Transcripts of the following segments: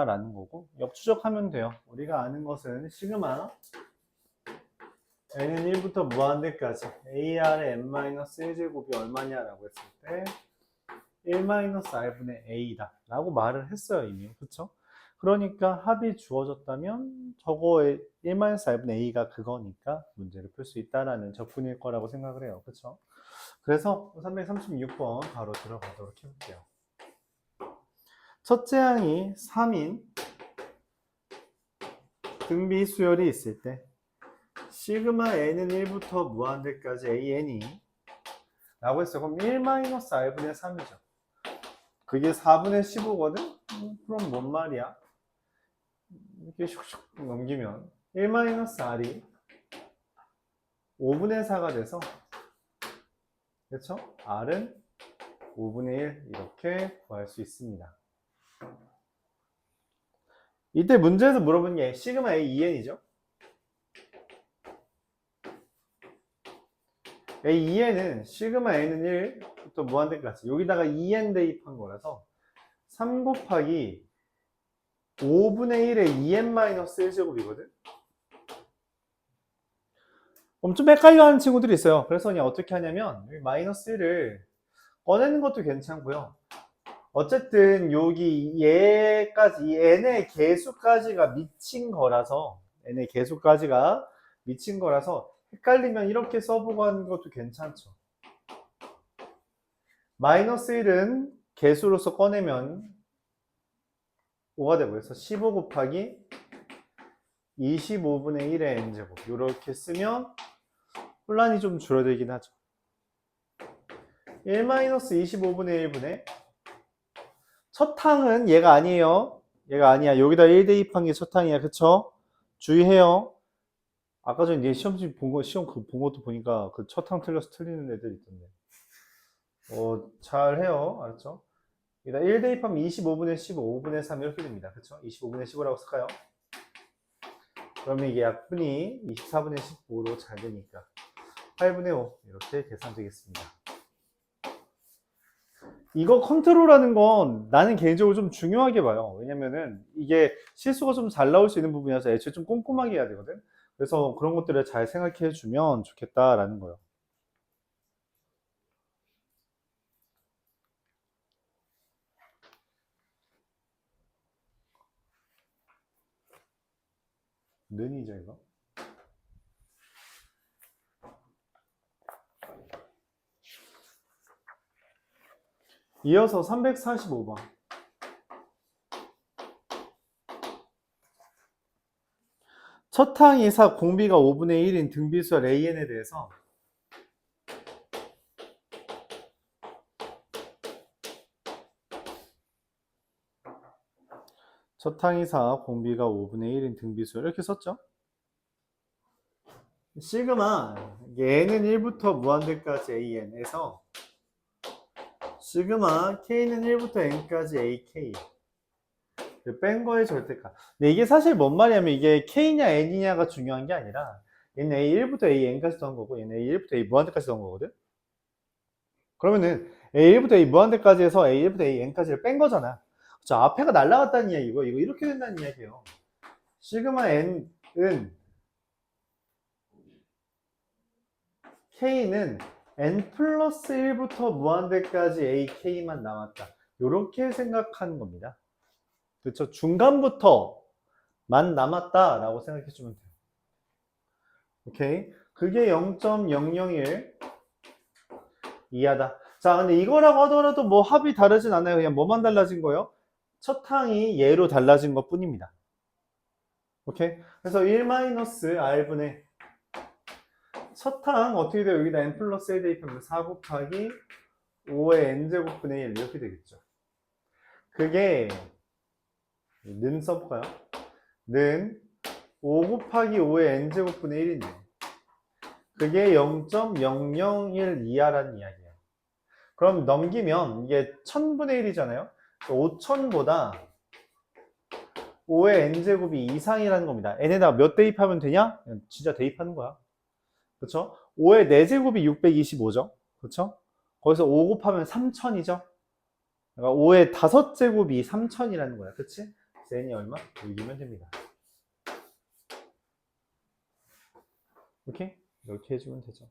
라는 거고 역추적하면 돼요. 우리가 아는 것은 시그마 n은 1부터 무한대까지 ar의 n-1제곱이 얼마냐라고 했을 때 1-r분의 a다 라고 말을 했어요 이미. 그쵸? 그러니까 합이 주어졌다면 저거의 1-r분의 a가 그거니까 문제를 풀 수 있다라는 적분일 거라고 생각을 해요. 그쵸? 그래서 336번 바로 들어가도록 해볼게요. 첫째 항이 3인 등비 수열이 있을 때 시그마 n은 1부터 무한대까지 an이 라고 했어요. 그럼 1-r분의 3이죠. 그게 4분의 15거든? 그럼 뭔 말이야? 이렇게 슉슉 넘기면 1-r이 5분의 4가 돼서 그렇죠? r은 5분의 1 이렇게 구할 수 있습니다. 이때 문제에서 물어본 게 시그마 a 2n이죠. a 2n은 시그마 n은 1부터 무한대까지 여기다가 2n 대입한 거라서 3 곱하기 5분의 1의 2n-1제곱이거든. 좀 헷갈려하는 친구들이 있어요. 그래서 그냥 어떻게 하냐면 여기 마이너스 1을 꺼내는 것도 괜찮고요. 어쨌든 여기 얘까지 이 n의 개수까지가 미친 거라서 n의 개수까지가 미친 거라서 헷갈리면 이렇게 써보고 하는 것도 괜찮죠. 마이너스 1은 개수로서 꺼내면 5가 되고 그래서 15 곱하기 25분의 1의 n제곱 이렇게 쓰면 혼란이 좀 줄어들긴 하죠. 1-25분의 1분의 첫 항은 얘가 아니에요. 얘가 아니야. 여기다 1 대입한 게 첫 항이야. 그쵸? 주의해요. 아까 전에 시험 본 것도 보니까 그 첫 항 틀려서 틀리는 애들 있던데. 잘 해요. 알았죠? 여기다 1 대입하면 25분의 15, 5분의 3 이렇게 됩니다. 그쵸? 25분의 15라고 쓸까요? 그러면 이게 약분이 24분의 15로 잘 되니까 8분의 5 이렇게 계산되겠습니다. 이거 컨트롤하는 건 나는 개인적으로 좀 중요하게 봐요. 왜냐면은 이게 실수가 좀 잘 나올 수 있는 부분이라서 애초에 좀 꼼꼼하게 해야 되거든. 그래서 그런 것들을 잘 생각해 주면 좋겠다라는 거예요. 는이죠 이거. 이어서 345번. 첫 항이 4, 공비가 5분의 1인 등비수열 AN에 대해서 첫 항이 4, 공비가 5분의 1인 등비수열 이렇게 썼죠. 시그마 얘는 1부터 무한대까지 AN에서 시그마 K는 1부터 N까지 AK 뺀 거의 절대값. 근데 이게 사실 뭔 말이냐면 이게 K냐 N이냐가 중요한 게 아니라 얘는 A1부터 AN까지 넣은 거고 얘는 A1부터 A 무한대까지 넣은 거거든. 그러면은 A1부터 A 무한대까지 해서 A1부터 AN까지를 뺀 거잖아. 그쵸? 앞에가 날라갔다는 이야기고 이거 이렇게 된다는 이야기예요. 시그마 N은 K는 N 플러스 1부터 무한대까지 AK만 남았다. 이렇게 생각하는 겁니다. 그렇죠? 중간부터만 남았다라고 생각해 주면 돼요. 오케이? 그게 0.001 이하다. 자, 근데 이거라고 하더라도 뭐 합이 다르진 않아요. 그냥 뭐만 달라진 거예요? 첫 항이 얘로 달라진 것 뿐입니다. 오케이? 그래서 1-r분의 첫 항 어떻게 돼요? 여기다 n 플러스 1 대입하면 4 곱하기 5의 n제곱분의 1 이렇게 되겠죠. 그게 는 써볼까요? 는 5 곱하기 5의 n제곱분의 1인데 그게 0.001 이하라는 이야기예요. 그럼 넘기면 이게 1000분의 1이잖아요. 5000보다 5의 n제곱이 이상이라는 겁니다. n에다가 몇 대입하면 되냐? 진짜 대입하는 거야. 그렇죠? 5의 4제곱이 625죠. 그렇죠? 거기서 5 곱하면 3000이죠. 그러니까 5의 5제곱이 3000이라는 거야. 그치? n이 얼마? 6이면 됩니다. 오케이? 이렇게 해주면 되죠.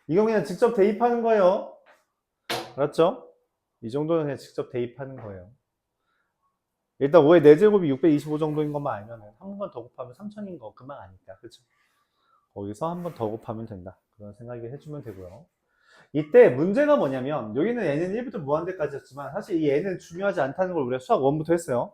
이거 그냥 직접 대입하는 거예요. 알았죠? 이 정도는 그냥 직접 대입하는 거예요. 일단 5의 4제곱이 625 정도인 것만 알면 한 번 더 곱하면 3000인 거 금방 아니까. 그쵸? 거기서 한 번 더 곱하면 된다. 그런 생각이 해주면 되고요. 이때 문제가 뭐냐면 여기는 n은 1부터 무한대까지였지만 사실 이 n은 중요하지 않다는 걸 우리가 수학 1부터 했어요.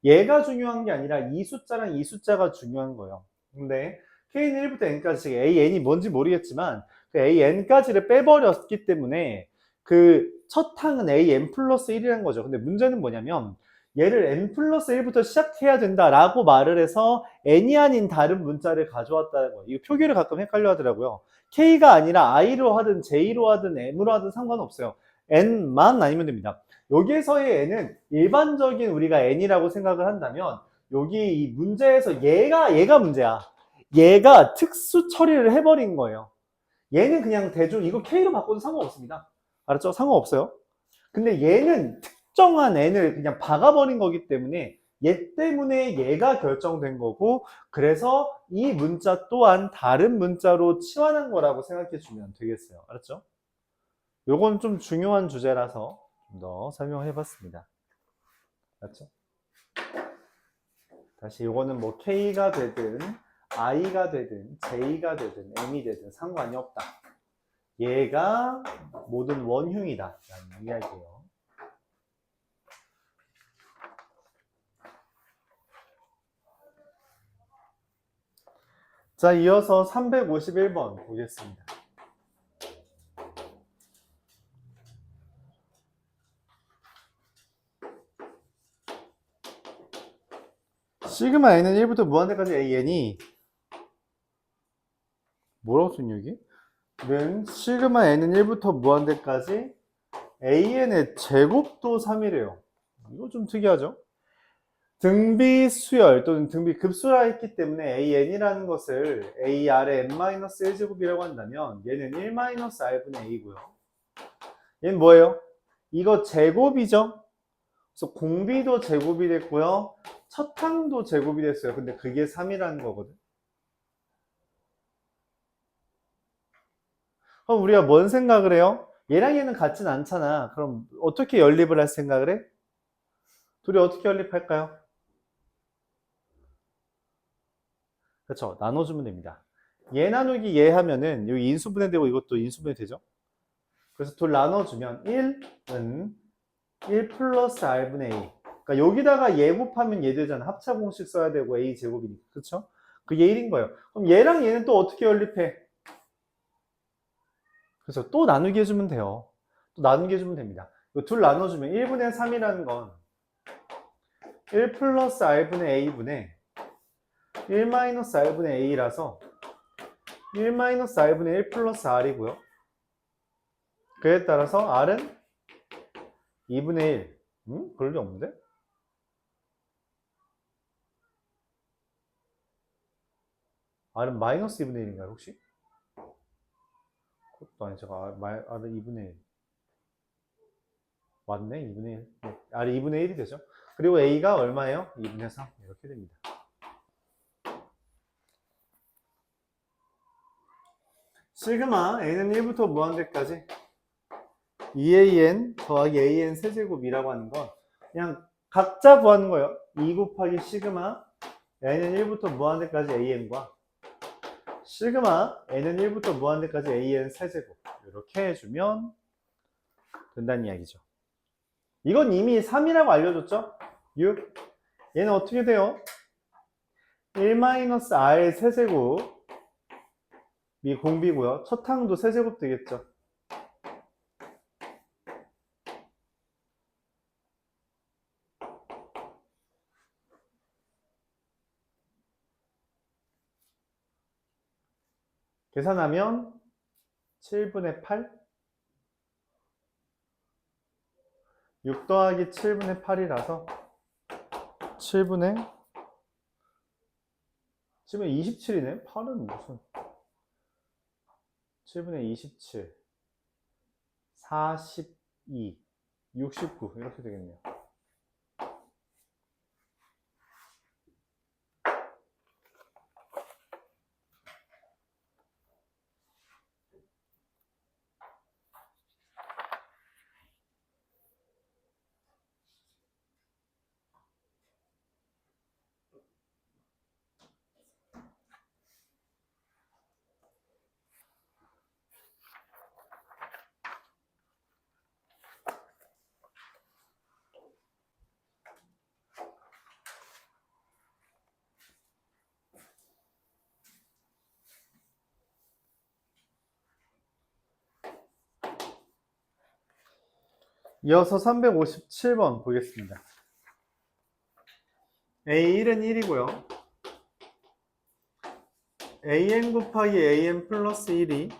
얘가 중요한 게 아니라 이 숫자랑 이 숫자가 중요한 거예요. 근데 k는 1부터 n까지 즉 an이 뭔지 모르겠지만 그 an까지를 빼버렸기 때문에 그 첫 항은 an 플러스 1이라는 거죠. 근데 문제는 뭐냐면 얘를 n 플러스 1부터 시작해야 된다라고 말을 해서 n이 아닌 다른 문자를 가져왔다는 거예요. 이 표기를 가끔 헷갈려 하더라고요. K가 아니라 I로 하든 J로 하든 M으로 하든 상관없어요. N만 아니면 됩니다. 여기에서의 N은 일반적인 우리가 N이라고 생각을 한다면 여기 이 문제에서 얘가 문제야. 얘가 특수 처리를 해버린 거예요. 얘는 그냥 대중 이거 K로 바꿔도 상관없습니다. 알았죠? 상관없어요. 근데 얘는 특정한 N을 그냥 박아버린 거기 때문에 얘 때문에 얘가 결정된 거고 그래서 이 문자 또한 다른 문자로 치환한 거라고 생각해 주면 되겠어요. 알았죠? 요건 좀 중요한 주제라서 좀 더 설명해 봤습니다. 알았죠? 다시 요거는 뭐 K가 되든 I가 되든 J가 되든 M이 되든 상관이 없다. 얘가 모든 원흉이다 라는 이야기예요. 자, 이어서 351번 보겠습니다. 시그마 n은 1부터 무한대까지 an이 뭐라고 쓴 여기? 는 시그마 n은 1부터 무한대까지 an의 제곱도 3이래요. 이거 좀 특이하죠? 등비 수열 또는 등비 급수라 했기 때문에 an이라는 것을 ar의 n-1제곱이라고 한다면 얘는 1-r분의 a고요. 얘는 뭐예요? 이거 제곱이죠? 그래서 공비도 제곱이 됐고요. 첫 항도 제곱이 됐어요. 근데 그게 3이라는 거거든. 그럼 우리가 뭔 생각을 해요? 얘랑 얘는 같진 않잖아. 그럼 어떻게 연립을 할 생각을 해? 둘이 어떻게 연립할까요? 그렇죠. 나눠주면 됩니다. 얘 나누기 얘 하면은 여기 인수분해 되고 이것도 인수분해 되죠. 그래서 둘 나눠주면 1은 1 플러스 r분의 a. 그러니까 여기다가 얘 곱하면 얘 되잖아. 합차 공식 써야 되고 a 제곱이니까. 그렇죠? 그게 1인 거예요. 그럼 얘랑 얘는 또 어떻게 연립해? 그래서 또 나누기 해주면 돼요. 또 나누기 해주면 됩니다. 둘 나눠주면 1분의 3이라는 건 1 플러스 r분의 a분의 1 마이너스 r분의 a라서 1 마이너스 r분의 1 플러스 r이고요. 그에 따라서 r은 2분의 1. 그럴 리 없는데? r은 마이너스 2분의 1인가요, 혹시? 그것도 아니, 제가 r은 2분의 1. 맞네, 2분의 1. 네, r이 2분의 1이 되죠. 그리고 a가 얼마예요? 2분의 3. 이렇게 됩니다. 시그마 n은 1부터 무한대까지 2an 더하기 an 세제곱이라고 하는 건 그냥 각자 구하는 거예요. 2 곱하기 시그마 n은 1부터 무한대까지 an과 시그마 n은 1부터 무한대까지 an 세제곱 이렇게 해주면 된다는 이야기죠. 이건 이미 3이라고 알려줬죠? 6. 얘는 어떻게 돼요? 1-r 세제곱이 공비고요. 첫 항도 세제곱 되겠죠. 계산하면 7분의 8 6 더하기 7분의 8이라서 7분의 27이네? 8은 무슨 7분의 27 42 69 이렇게 되겠네요. 이어서 357번 보겠습니다. A1은 1이고요. AN 곱하기 AN 플러스 1이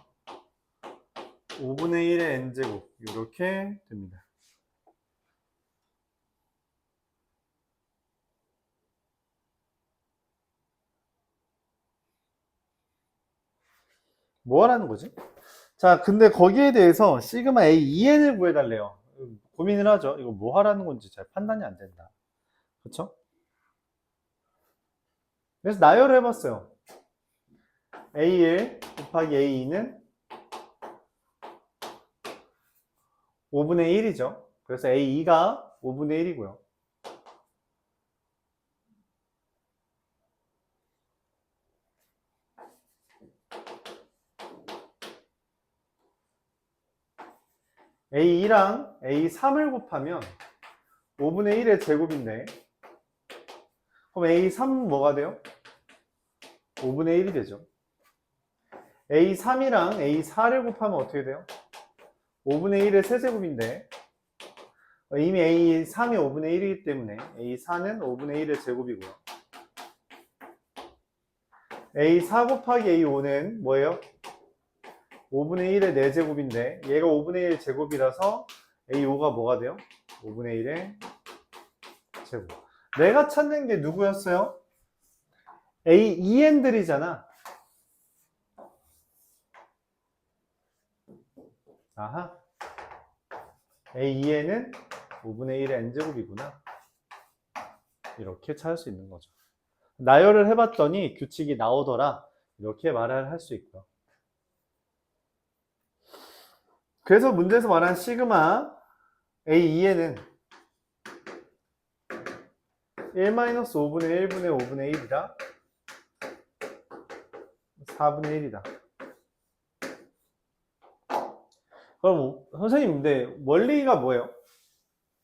5분의 1의 n제곱 이렇게 됩니다. 뭐 하라는 거지? 자, 근데 거기에 대해서 시그마 A2n을 구해달래요. 고민을 하죠. 이거 뭐 하라는 건지 잘 판단이 안 된다. 그쵸? 그래서 나열을 해봤어요. A1 곱하기 A2는 5분의 1이죠. 그래서 A2가 5분의 1이고요. A2랑 A3을 곱하면 5분의 1의 제곱인데 그럼 A3은 뭐가 돼요? 5분의 1이 되죠. A3이랑 A4를 곱하면 어떻게 돼요? 5분의 1의 세제곱인데 이미 A3이 5분의 1이기 때문에 A4는 5분의 1의 제곱이고요. A4 곱하기 A5는 뭐예요? 5분의 1의 4제곱인데 얘가 5분의 1 제곱이라서 A5가 뭐가 돼요? 5분의 1의 제곱. 내가 찾는 게 누구였어요? A2n들이잖아. 아하. A2n은 5분의 1의 n제곱이구나. 이렇게 찾을 수 있는 거죠. 나열을 해봤더니 규칙이 나오더라. 이렇게 말을 할 수 있고요. 그래서 문제에서 말한 시그마 A2n은 1-5분의 1분의 5분의 1이다. 4분의 1이다. 그럼 선생님 근데 원리가 뭐예요?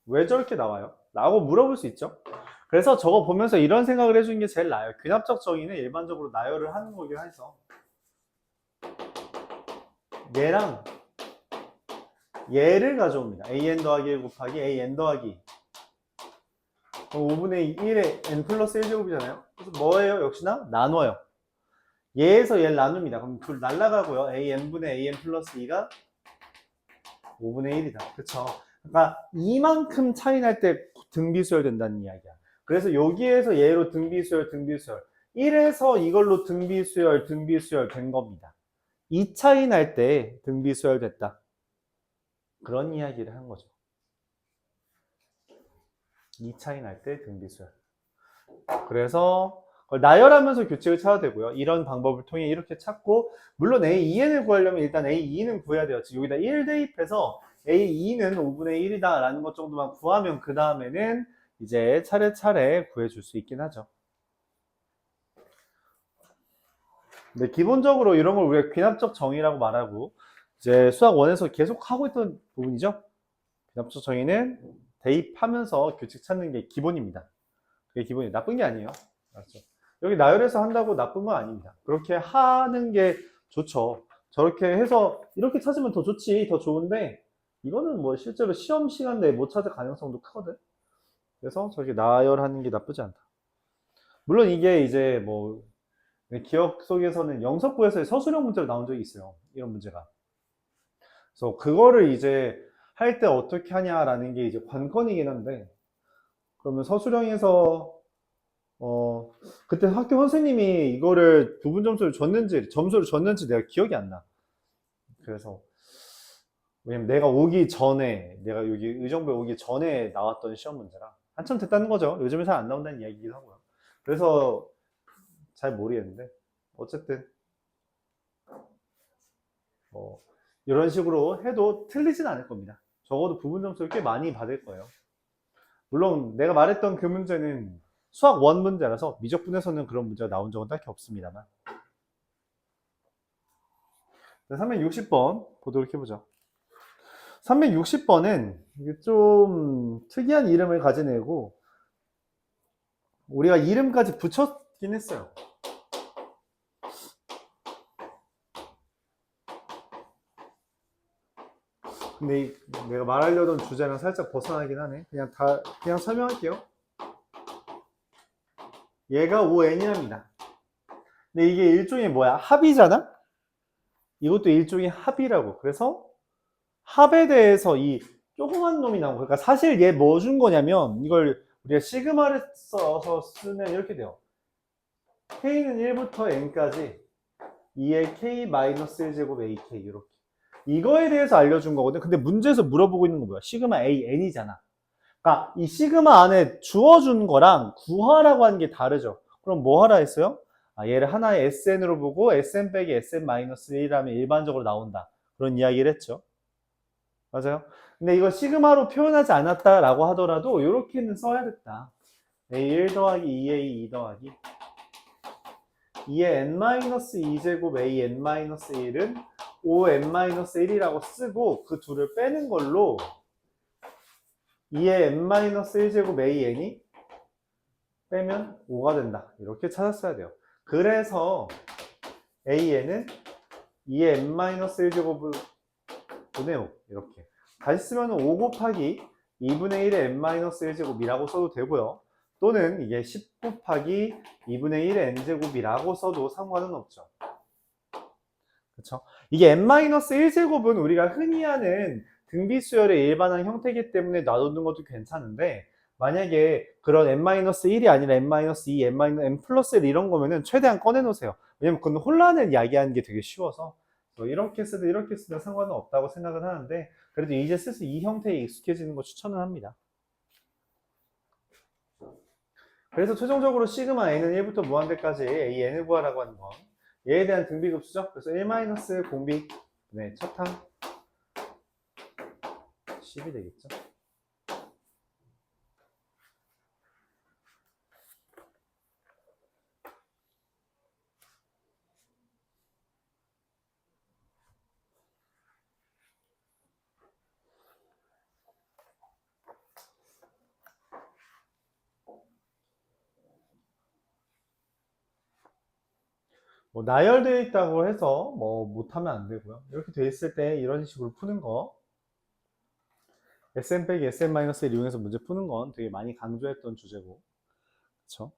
왜 저렇게 나와요? 라고 물어볼 수 있죠. 그래서 저거 보면서 이런 생각을 해주는 게 제일 나아요. 귀납적 정의는 일반적으로 나열을 하는 거긴 해서 얘랑 얘를 가져옵니다. an 더하기 1 곱하기 an 더하기 5분의 1의 n 플러스 1제곱이잖아요. 그래서 뭐예요? 역시나 나눠요. 얘에서 얘를 나눕니다. 그럼 둘 날라가고요. an분의 an 플러스 2가 5분의 1이다. 그쵸? 그러니까 이만큼 차이 날 때 등비수열 된다는 이야기야. 그래서 여기에서 얘로 등비수열 1에서 이걸로 등비수열 된 겁니다. 이 차이 날 때 등비수열 됐다. 그런 이야기를 한 거죠. 이 차이 날 때 등비수열. 그래서 나열하면서 규칙을 찾아야 되고요. 이런 방법을 통해 이렇게 찾고 물론 A2n을 구하려면 일단 A2는 구해야 돼요. 여기다 1 대입해서 A2는 5분의 1이다 라는 것 정도만 구하면 그 다음에는 이제 차례차례 구해줄 수 있긴 하죠. 근데 기본적으로 이런 걸 우리가 귀납적 정의라고 말하고 이제 수학 1에서 계속 하고 있던 부분이죠. 귀납적 정의는 대입하면서 규칙 찾는 게 기본입니다. 그게 기본이 나쁜 게 아니에요. 알았죠? 여기 나열해서 한다고 나쁜 건 아닙니다. 그렇게 하는 게 좋죠. 저렇게 해서 이렇게 찾으면 더 좋지, 더 좋은데 이거는 뭐 실제로 시험 시간 내에 못 찾을 가능성도 크거든. 그래서 저렇게 나열하는 게 나쁘지 않다. 물론 이게 이제 뭐 기억 속에서는 영석고에서 서술형 문제로 나온 적이 있어요. 이런 문제가. 그래서 그거를 이제 할 때 어떻게 하냐라는 게 이제 관건이긴 한데 그러면 서술형에서 그때 학교 선생님이 이거를 부분 점수를 줬는지 내가 기억이 안 나. 그래서 왜냐면 내가 여기 의정부에 오기 전에 나왔던 시험 문제라 한참 됐다는 거죠. 요즘에 잘 안 나온다는 이야기이기도 하고요. 그래서 잘 모르겠는데 어쨌든 이런 식으로 해도 틀리진 않을 겁니다. 적어도 부분 점수를 꽤 많이 받을 거예요. 물론 내가 말했던 그 문제는 수학 1 문제라서 미적분에서는 그런 문제가 나온 적은 딱히 없습니다만. 360번 보도록 해보죠. 360번은 좀 특이한 이름을 가진 애고 우리가 이름까지 붙였긴 했어요. 근데 내가 말하려던 주제랑 살짝 벗어나긴 하네. 그냥 설명할게요. 얘가 5n이랍니다. 근데 이게 일종의 뭐야? 합이잖아? 이것도 일종의 합이라고. 그래서 합에 대해서 이 조그만 놈이 나온 거야. 그러니까 사실 얘 뭐 준 거냐면 이걸 우리가 시그마를 써서 쓰면 이렇게 돼요. k는 1부터 n까지 2의 k-1제곱 ak 이렇게. 이거에 대해서 알려준 거거든. 근데 문제에서 물어보고 있는 거 뭐야? 시그마 a n이잖아. 그러니까 이 시그마 안에 주어준 거랑 구하라고 하는 게 다르죠. 그럼 뭐 하라 했어요? 얘를 하나의 SN으로 보고 SN 빼기 SN-1하면 일반적으로 나온다. 그런 이야기를 했죠. 맞아요? 근데 이거 시그마로 표현하지 않았다라고 하더라도 이렇게는 써야겠다. A1 더하기 2A2 더하기 2의 n-2제곱 A n-1은 5n-1이라고 쓰고 그 둘을 빼는 걸로 2의 n-1제곱 AN이 빼면 5가 된다. 이렇게 찾았어야 돼요. 그래서 AN은 2의 n-1제곱을 분의 5 이렇게 다시 쓰면 5 곱하기 2분의 1의 n-1제곱이라고 써도 되고요. 또는 이게 10 곱하기 2분의 1의 n제곱이라고 써도 상관은 없죠. 그렇죠? 이게 n-1제곱은 우리가 흔히 하는 등비수열의 일반한 형태이기 때문에 놔두는 것도 괜찮은데 만약에 그런 n-1이 아니라 n-2, n 플러스 1 이런 거면은 최대한 꺼내놓으세요. 왜냐면 그건 혼란을 야기하는 게 되게 쉬워서 이렇게 쓰든 이렇게 쓰든 상관은 없다고 생각을 하는데 그래도 이제 슬슬 이 형태에 익숙해지는 거 추천을 합니다. 그래서 최종적으로 시그마 n은 1부터 무한대까지 이 n을 구하라고 하는 건 얘에 대한 등비급수죠. 그래서 1 공비 네, 첫 항 10이 되겠죠. 뭐 나열되어 있다고 해서 뭐 못하면 안 되고요. 이렇게 돼 있을 때 이런 식으로 푸는 거 SN 빼기 SN-1 이용해서 문제 푸는 건 되게 많이 강조했던 주제고 그쵸?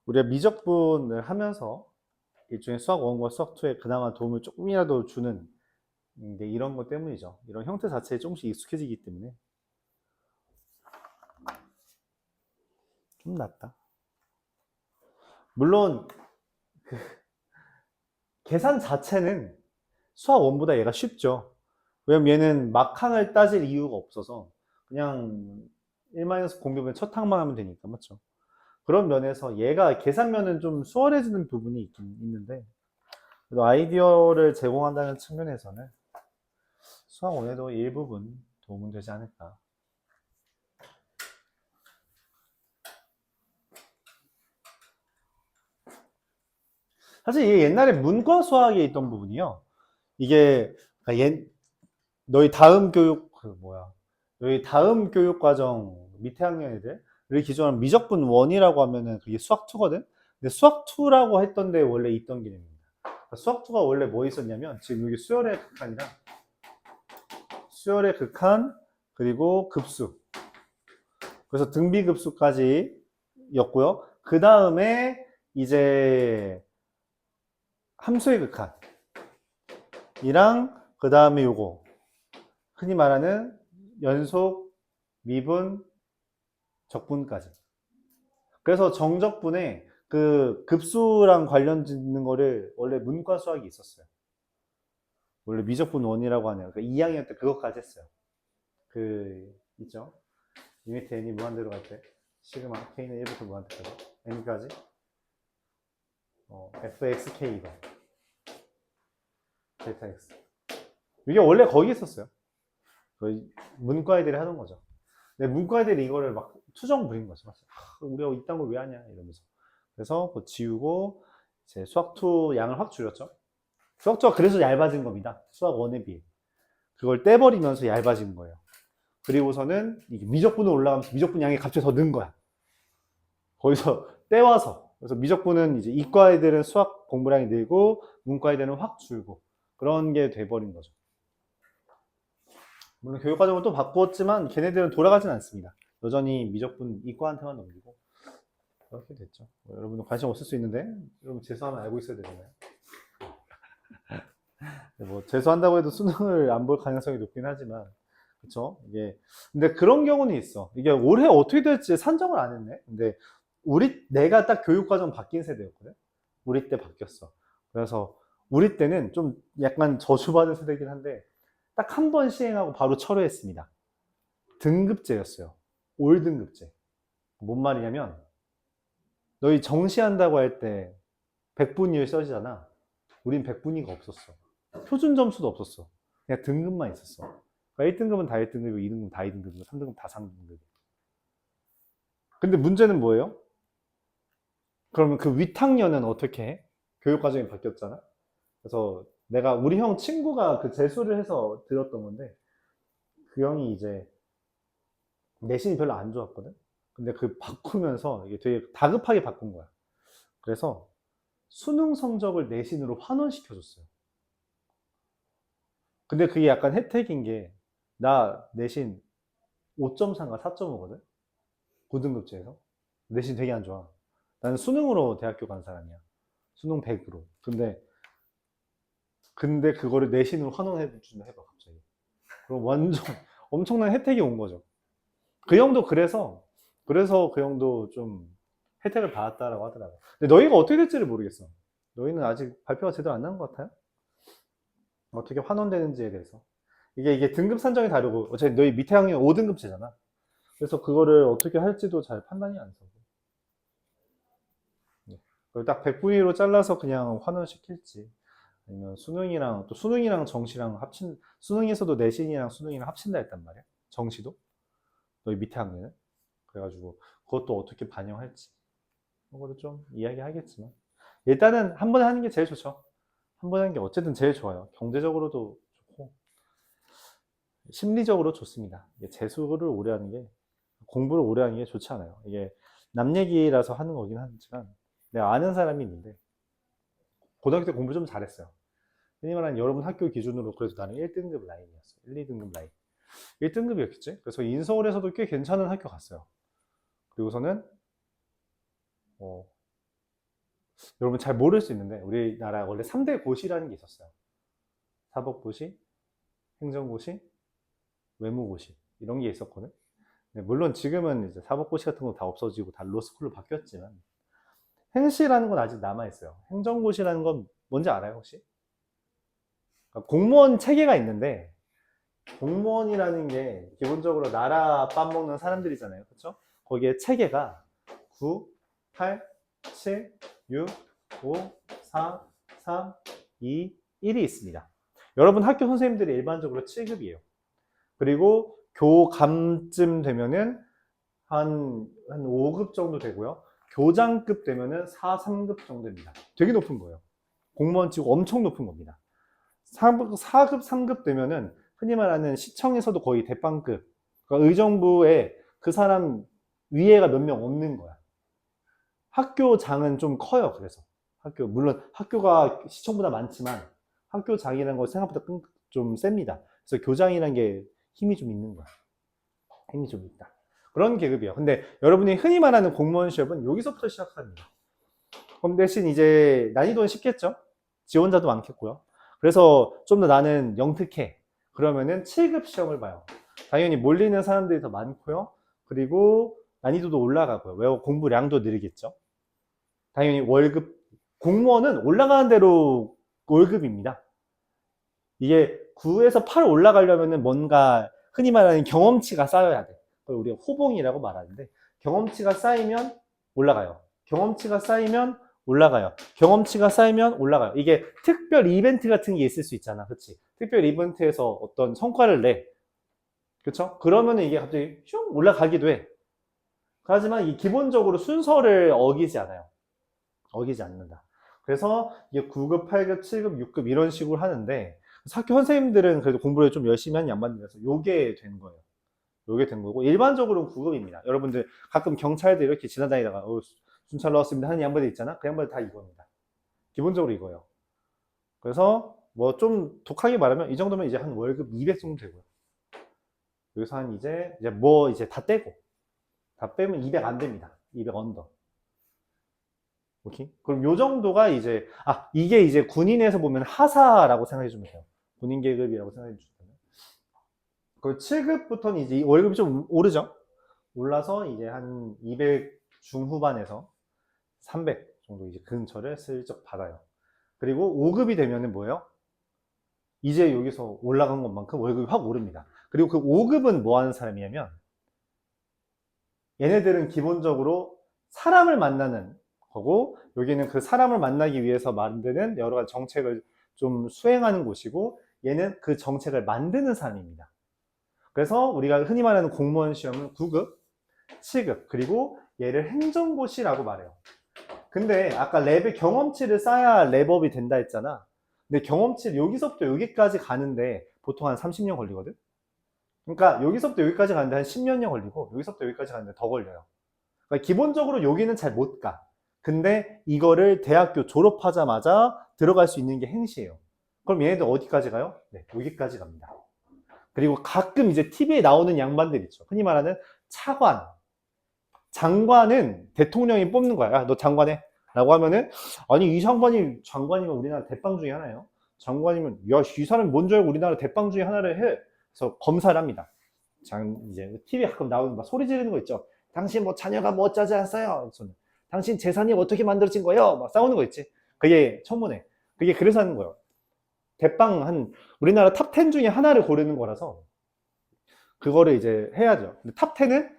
우리가 미적분을 하면서 일종의 수학 1과 수학 2에 그나마 도움을 조금이라도 주는 게 이런 것 때문이죠. 이런 형태 자체에 조금씩 익숙해지기 때문에 좀 낫다. 물론 계산 자체는 수학 1보다 얘가 쉽죠. 왜냐면 얘는 막항을 따질 이유가 없어서 그냥 1-공비분의 첫 항만 하면 되니까 맞죠? 그런 면에서 얘가 계산면은 좀 수월해지는 부분이 있긴 있는데 그래도 아이디어를 제공한다는 측면에서는 수학 1에도 일부분 도움은 되지 않을까. 사실 이게 옛날에 문과 수학에 있던 부분이요. 이게 너희 다음 교육 너희 다음 교육 과정 밑에 학년 애들을 기준으로 미적분 1이라고 하면은 그게 수학 2거든. 근데 수학 2라고 했던 데 원래 있던 개념입니다. 그러니까 수학 2가 원래 뭐 있었냐면 지금 여기 수열의 극한이랑 수열의 극한 그리고 급수. 그래서 등비급수까지 였고요. 그 다음에 이제 함수의 극한이랑 그 다음에 요거 흔히 말하는 연속, 미분, 적분까지. 그래서 정적분에 그 급수랑 관련 짓는 거를 원래 문과 수학이 있었어요. 원래 미적분 1이라고 하네요. 그러니까 2학년 때 그것까지 했어요. 있죠? 리미트 n이 무한대로 갈 때 시그마 k는 1부터 무한대까지 n까지 fxk가 델타 x 이게 원래 거기 있었어요. 문과 애들이 하던 거죠. 근데 문과 애들이 이거를 막 투정 부린 거죠. 우리가 이딴 걸 왜 하냐 이러면서. 그래서 그거 지우고 이제 수학 2 양을 확 줄였죠. 수학 2가 그래서 얇아진 겁니다. 수학 1에 비해. 그걸 떼버리면서 얇아진 거예요. 그리고서는 이게 미적분으로 올라가면서 미적분 양이 갑자기 더 는 거야. 거기서 떼와서. 그래서 미적분은 이제 이과 애들은 수학 공부량이 늘고 문과 이대는 확 줄고 그런 게 돼버린 거죠. 물론 교육과정을 또 바꾸었지만 걔네들은 돌아가진 않습니다. 여전히 미적분 이과한테만 넘기고 그렇게 됐죠. 여러분도 관심 없을 수 있는데 여러분 재수하면 알고 있어야 되잖아요. 뭐 재수한다고 해도 수능을 안 볼 가능성이 높긴 하지만 그쵸? 이게 근데 그런 경우는 있어. 이게 올해 어떻게 될지 산정을 안 했네. 근데 내가 딱 교육과정 바뀐 세대였거든. 우리 때 바뀌었어. 그래서 우리 때는 좀 약간 저주받은 세대긴 한데 딱 한 번 시행하고 바로 철회했습니다. 등급제였어요. 올 등급제. 뭔 말이냐면 너희 정시한다고 할 때 백분위를 써지잖아. 우린 백분위가 없었어. 표준 점수도 없었어. 그냥 등급만 있었어. 그러니까 1등급은 다 1등급이고 2등급은 다 2등급이고 3등급 다 3등급. 근데 문제는 뭐예요? 그러면 그 윗학년은 어떻게 해? 교육과정이 바뀌었잖아. 그래서 내가 우리 형 친구가 그 재수를 해서 들었던 건데 그 형이 이제 내신이 별로 안 좋았거든. 근데 그 바꾸면서 이게 되게 다급하게 바꾼 거야. 그래서 수능 성적을 내신으로 환원시켜줬어요. 근데 그게 약간 혜택인 게 나 내신 5.3가 4.5거든. 고등급제에서 내신 되게 안 좋아. 나는 수능으로 대학교 간 사람이야. 수능 100으로. 근데 그거를 내신으로 환원해 준다 해봐 갑자기. 그럼 완전 엄청난 혜택이 온 거죠. 그 형도 그래서 그 형도 좀 혜택을 받았다라고 하더라고. 근데 너희가 어떻게 될지를 모르겠어. 너희는 아직 발표가 제대로 안 난 것 같아요? 어떻게 환원되는지에 대해서. 이게 등급 산정이 다르고, 어차피 너희 밑에 학년 5등급제잖아. 그래서 그거를 어떻게 할지도 잘 판단이 안 서고. 네. 그걸 딱 100분위로 잘라서 그냥 환원시킬지. 아니면 수능이랑 정시랑 수능에서도 내신이랑 수능이랑 합친다 했단 말이야. 정시도. 너희 밑에 학년은. 그래가지고 그것도 어떻게 반영할지. 그거를 좀 이야기하겠지만. 일단은 한 번에 하는 게 제일 좋죠. 한 번에 하는 게 어쨌든 제일 좋아요. 경제적으로도 좋고, 심리적으로 좋습니다. 재수를 오래 하는 게, 공부를 오래 하는 게 좋지 않아요. 이게 남 얘기라서 하는 거긴 하지만, 내가 아는 사람이 있는데, 고등학교 때 공부 좀 잘했어요. 흔히 말하는 여러분 학교 기준으로 그래도 나는 1등급 라인이었어. 1, 2등급 라인. 1등급이었겠지? 그래서 인서울에서도 꽤 괜찮은 학교 갔어요. 그리고서는, 어, 여러분 잘 모를 수 있는데, 우리나라 원래 3대 고시라는 게 있었어요. 사법고시, 행정고시, 외무고시. 이런 게 있었거든. 물론 지금은 이제 사법고시 같은 거 다 없어지고 다 로스쿨로 바뀌었지만, 행시라는 건 아직 남아있어요. 행정고시라는 건 뭔지 알아요, 혹시? 그러니까 공무원 체계가 있는데, 공무원이라는 게 기본적으로 나라 밥 먹는 사람들이잖아요. 그렇죠? 거기에 체계가 9, 8, 7, 6, 5, 4, 3, 2, 1이 있습니다. 여러분 학교 선생님들이 일반적으로 7급이에요. 그리고 교감쯤 되면은 한 5급 정도 되고요. 교장급 되면은 4, 3급 정도입니다. 되게 높은 거예요. 공무원 치고 엄청 높은 겁니다. 4급, 3급 되면은 흔히 말하는 시청에서도 거의 대빵급. 그러니까 의정부에 그 사람 위에가 몇 명 없는 거야. 학교장은 좀 커요. 그래서 물론 학교가 시청보다 많지만 학교장이라는 거 생각보다 좀 셉니다. 그래서 교장이라는 게 힘이 좀 있는 거야. 힘이 좀 있다. 그런 계급이에요. 근데 여러분이 흔히 말하는 공무원 시험은 여기서부터 시작합니다. 그럼 대신 이제 난이도는 쉽겠죠? 지원자도 많겠고요. 그래서 좀 더 나는 영특해. 그러면은 7급 시험을 봐요. 당연히 몰리는 사람들이 더 많고요. 그리고 난이도도 올라가고요. 왜 공부량도 늘겠죠. 당연히 월급, 공무원은 올라가는 대로 월급입니다. 이게 9에서 8 올라가려면은 뭔가 흔히 말하는 경험치가 쌓여야 돼. 그걸 우리가 호봉이라고 말하는데 경험치가 쌓이면 올라가요. 경험치가 쌓이면 올라가요. 경험치가 쌓이면 올라가요. 이게 특별 이벤트 같은 게 있을 수 있잖아. 그치? 특별 이벤트에서 어떤 성과를 내. 그쵸? 그러면 이게 갑자기 슝 올라가기도 해. 하지만 이 기본적으로 순서를 어기지 않아요. 어기지 않는다. 그래서 이게 9급, 8급, 7급, 6급 이런 식으로 하는데 학교 선생님들은 그래도 공부를 좀 열심히 하는 양반들이라서 요게 된 거예요. 요게 된 거고 일반적으로는 9급입니다. 여러분들 가끔 경찰들 이렇게 지나다니다가 순찰 나왔습니다 하는 양반들 있잖아. 그 양반들 다 이겁니다. 기본적으로 이거예요. 그래서 뭐 좀 독하게 말하면 이 정도면 이제 한 월급 200 정도 되고요. 여기서 한 이제 뭐 이제 다 떼고 다 빼면 200 안 됩니다. 200 언더. 오케이? 그럼 요 정도가 이제 이게 이제 군인에서 보면 하사라고 생각해 주면 돼요. 군인 계급이라고 생각해 주시면 돼요. 그 7급부터는 이제 이 월급이 좀 오르죠. 올라서 이제 한 200 중후반에서 300 정도 이제 근처를 슬쩍 받아요. 그리고 5급이 되면은 뭐예요? 이제 여기서 올라간 것만큼 월급이 확 오릅니다. 그리고 그 5급은 뭐 하는 사람이냐면 얘네들은 기본적으로 사람을 만나는 거고 여기는 그 사람을 만나기 위해서 만드는 여러 가지 정책을 좀 수행하는 곳이고 얘는 그 정책을 만드는 사람입니다. 그래서 우리가 흔히 말하는 공무원 시험은 9급, 7급 그리고 얘를 행정고시라고 말해요. 근데 아까 랩의 경험치를 쌓아야 랩업이 된다 했잖아. 근데 경험치를 여기서부터 여기까지 가는데 보통 한 30년 걸리거든? 그러니까 여기서부터 여기까지 가는데 한 10년여 걸리고 여기서부터 여기까지 가는데 더 걸려요. 그러니까 기본적으로 여기는 잘 못 가. 근데 이거를 대학교 졸업하자마자 들어갈 수 있는 게 행시예요. 그럼 얘네들 어디까지 가요? 네, 여기까지 갑니다. 그리고 가끔 이제 TV에 나오는 양반들 있죠. 흔히 말하는 차관, 장관은 대통령이 뽑는 거야. 야, 너 장관해. 라고 하면은, 아니, 이 장관이면 우리나라 대빵 중에 하나예요. 장관이면, 야, 이 사람이 뭔 줄 알고 우리나라 대빵 중에 하나를 해. 그래서 검사를 합니다. 이제 TV에 가끔 나오는 막 소리 지르는 거 있죠. 당신 뭐 자녀가 뭐 어쩌지 않았어요. 저는. 당신 재산이 어떻게 만들어진 거예요? 막 싸우는 거 있지. 그게 청문회. 그게 그래서 하는 거예요. 대빵 우리나라 탑 10 중에 하나를 고르는 거라서 그거를 이제 해야죠. 근데 탑 10은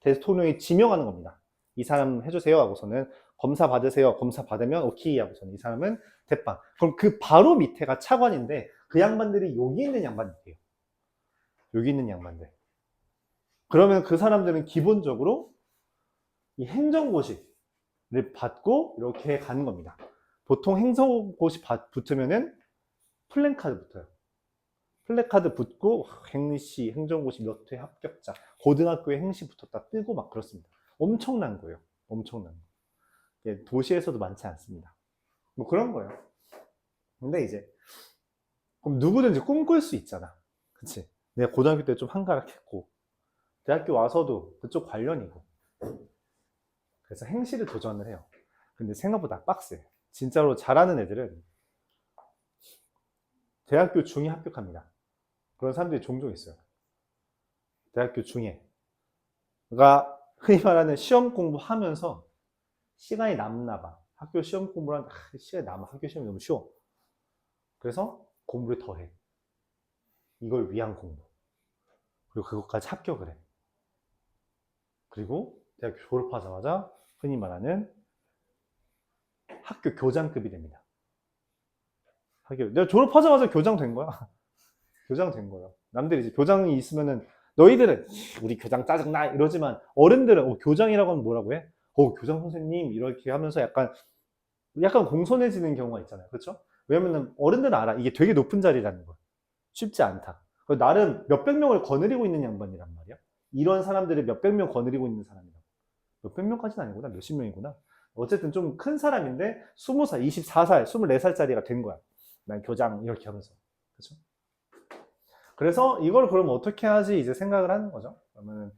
대통령이 지명하는 겁니다. 이 사람 해주세요 하고서는 검사 받으세요. 검사 받으면 오케이 하고서는 이 사람은 대빵. 그럼 그 바로 밑에가 차관인데 그 양반들이 여기 있는 양반들이에요. 여기 있는 양반들. 그러면 그 사람들은 기본적으로 이 행정고시를 받고 이렇게 가는 겁니다. 보통 행정고시 붙으면은 플랜카드 붙어요. 플래카드 붙고 행시, 행정고시 몇 회 합격자, 고등학교에 행시 붙었다 뜨고 막 그렇습니다. 엄청난 거예요. 엄청난 거. 도시에서도 많지 않습니다. 뭐 그런 거예요. 근데 이제 그럼 누구든지 꿈꿀 수 있잖아. 그치? 내가 고등학교 때 좀 한가락했고 대학교 와서도 그쪽 관련이고 그래서 행시를 도전을 해요. 근데 생각보다 빡세. 진짜로 잘하는 애들은 대학교 중에 합격합니다. 그런 사람들이 종종 있어요. 대학교 중에. 그러니까 흔히 말하는 시험 공부하면서 시간이 남나 봐. 학교 시험 공부를 하는데 시간이 남아. 학교 시험이 너무 쉬워. 그래서 공부를 더 해. 이걸 위한 공부. 그리고 그것까지 합격을 해. 그리고 대학교 졸업하자마자 흔히 말하는 학교 교장급이 됩니다. 내가 졸업하자마자 교장 된 거야. 교장 된 거야. 남들이 이제 교장이 있으면은 너희들은 우리 교장 짜증나 이러지만 어른들은 교장이라고 하면 뭐라고 해? 교장 선생님 이렇게 하면서 약간 공손해지는 경우가 있잖아요. 그렇죠? 왜냐면은 어른들은 알아. 이게 되게 높은 자리라는 거. 쉽지 않다. 나름 몇백 명을 거느리고 있는 양반이란 말이야. 이런 사람들을 몇백 명 거느리고 있는 사람이라고. 몇백 명까지는 아니구나. 몇십 명이구나. 어쨌든 좀 큰 사람인데 20살, 24살, 24살짜리가 된 거야. 난 교장 이렇게 하면서. 그렇죠? 그래서 이걸 그러면 어떻게 하지 이제 생각을 하는 거죠. 그러면은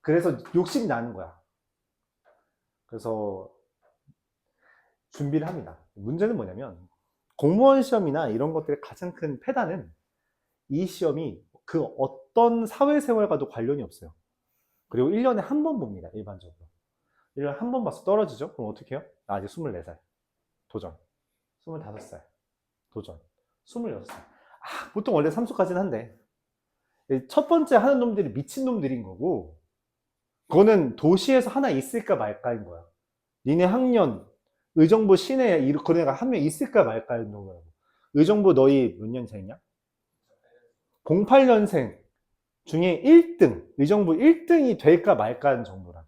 그래서 욕심이 나는 거야. 그래서 준비를 합니다. 문제는 뭐냐면 공무원 시험이나 이런 것들의 가장 큰 패단은 이 시험이 그 어떤 사회생활과도 관련이 없어요. 그리고 1년에 한 번 봅니다. 일반적으로. 1년에 한 번 봐서 떨어지죠? 그럼 어떻게 해요? 나 아직 24살. 도전. 25살. 도전. 26살. 보통 원래 3수까지는 한데 첫 번째 하는 놈들이 미친 놈들인 거고 그거는 도시에서 하나 있을까 말까인 거야. 니네 학년 의정부 시내에 그런 애가 한 명 있을까 말까인 거라고. 의정부 너희 몇 년생이냐? 08년생 중에 1등, 의정부 1등이 될까 말까 정도라.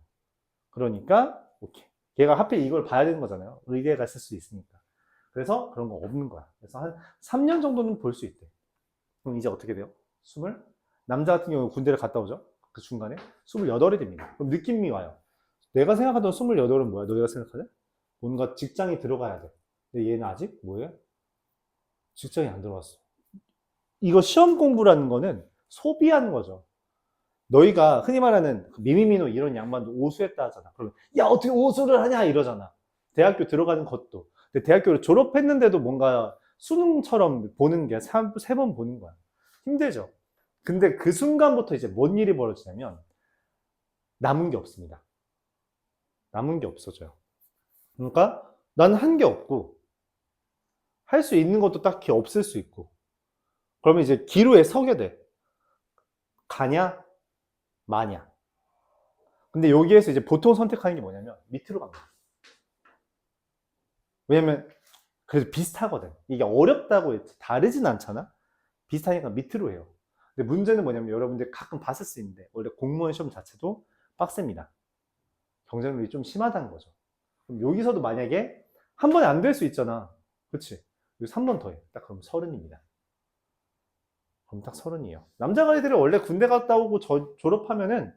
그러니까 오케이. 걔가 하필 이걸 봐야 되는 거잖아요. 의대가 쓸 수 있으니까. 그래서 그런 거 없는 거야. 그래서 한 3년 정도는 볼 수 있대. 그럼 이제 어떻게 돼요? 20? 남자 같은 경우 군대를 갔다 오죠? 그 중간에 28이 됩니다. 그럼 느낌이 와요. 내가 생각하던 28은 뭐야? 너희가 생각하냐? 뭔가 직장이 들어가야 돼. 근데 얘는 아직 뭐예요? 직장이 안 들어갔어. 이거 시험 공부라는 거는 소비하는 거죠. 너희가 흔히 말하는 미미미노 이런 양반도 오수했다 하잖아. 그러면 야 어떻게 오수를 하냐 이러잖아. 대학교 들어가는 것도. 근데 대학교를 졸업했는데도 뭔가 수능처럼 보는 게 세 번 보는 거야. 힘들죠. 근데 그 순간부터 이제 뭔 일이 벌어지냐면 남은 게 없습니다. 남은 게 없어져요. 그러니까 난 한 게 없고 할 수 있는 것도 딱히 없을 수 있고 그러면 이제 기로에 서게 돼. 가냐 마냐. 근데 여기에서 이제 보통 선택하는 게 뭐냐면 밑으로 갑니다. 왜냐면 그래도 비슷하거든. 이게 어렵다고 했지 다르진 않잖아. 비슷하니까 밑으로 해요. 근데 문제는 뭐냐면 여러분들 가끔 봤을 수 있는데 원래 공무원 시험 자체도 빡셉니다. 경쟁률이 좀 심하다는 거죠. 그럼 여기서도 만약에 한 번에 안 될 수 있잖아. 그치? 여기 3번 더해. 딱 그럼 30입니다. 그럼 딱 30이에요. 남자가 애들이 원래 군대 갔다 오고 졸업하면은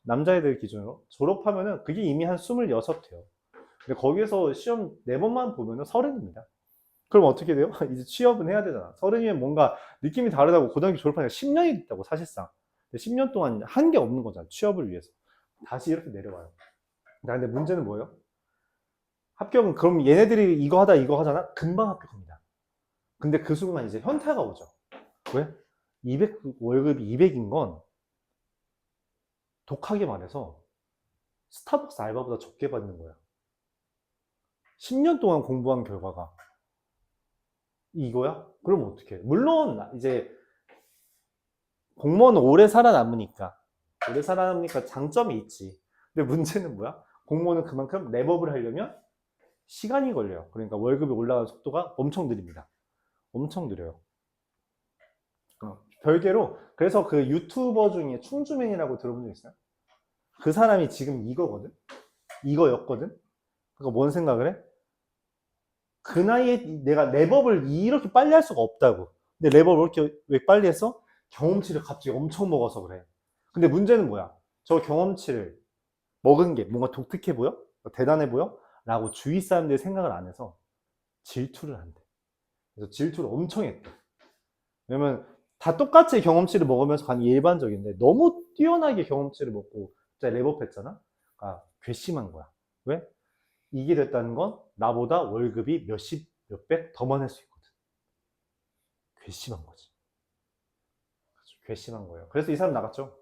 남자애들 기준으로 졸업하면은 그게 이미 한 26 돼요. 근데 거기에서 시험 4번만 보면은 30입니다. 그럼 어떻게 돼요? 이제 취업은 해야 되잖아. 30이면 뭔가 느낌이 다르다고 고등학교 졸업하니까 10년이 됐다고 사실상. 10년 동안 한 게 없는 거잖아. 취업을 위해서. 다시 이렇게 내려와요. 근데 문제는 뭐예요? 합격은 그럼 얘네들이 이거 하다 이거 하잖아? 금방 합격합니다. 근데 그 순간 이제 현타가 오죠. 왜? 200 월급이 200인 건 독하게 말해서 스타벅스 알바보다 적게 받는 거야. 10년 동안 공부한 결과가 이거야? 그럼 어떡해? 물론 이제 공무원은 오래 살아남으니까 장점이 있지. 근데 문제는 뭐야? 공무원은 그만큼 랩업을 하려면 시간이 걸려요. 그러니까 월급이 올라가는 속도가 엄청 느립니다. 엄청 느려요. 별개로 그래서 그 유튜버 중에 충주맨이라고 들어본 적 있어요? 그 사람이 지금 이거거든? 이거였거든? 그러니까 뭔 생각을 해? 그 나이에 내가 랩업을 이렇게 빨리 할 수가 없다고. 근데 랩업을 이렇게 왜 빨리 했어? 경험치를 갑자기 엄청 먹어서 그래. 근데 문제는 뭐야? 저 경험치를 먹은 게 뭔가 독특해 보여? 대단해 보여? 라고 주위 사람들이 생각을 안 해서 질투를 한대. 그래서 질투를 엄청 했대. 왜냐면 다 똑같이 경험치를 먹으면서 가는 게 일반적인데 너무 뛰어나게 경험치를 먹고 진짜 랩업했잖아? 아, 괘씸한 거야. 왜? 이게 됐다는 건 나보다 월급이 몇십, 몇백 더 많을 수 있거든. 괘씸한 거지. 괘씸한 거예요. 그래서 이 사람 나갔죠.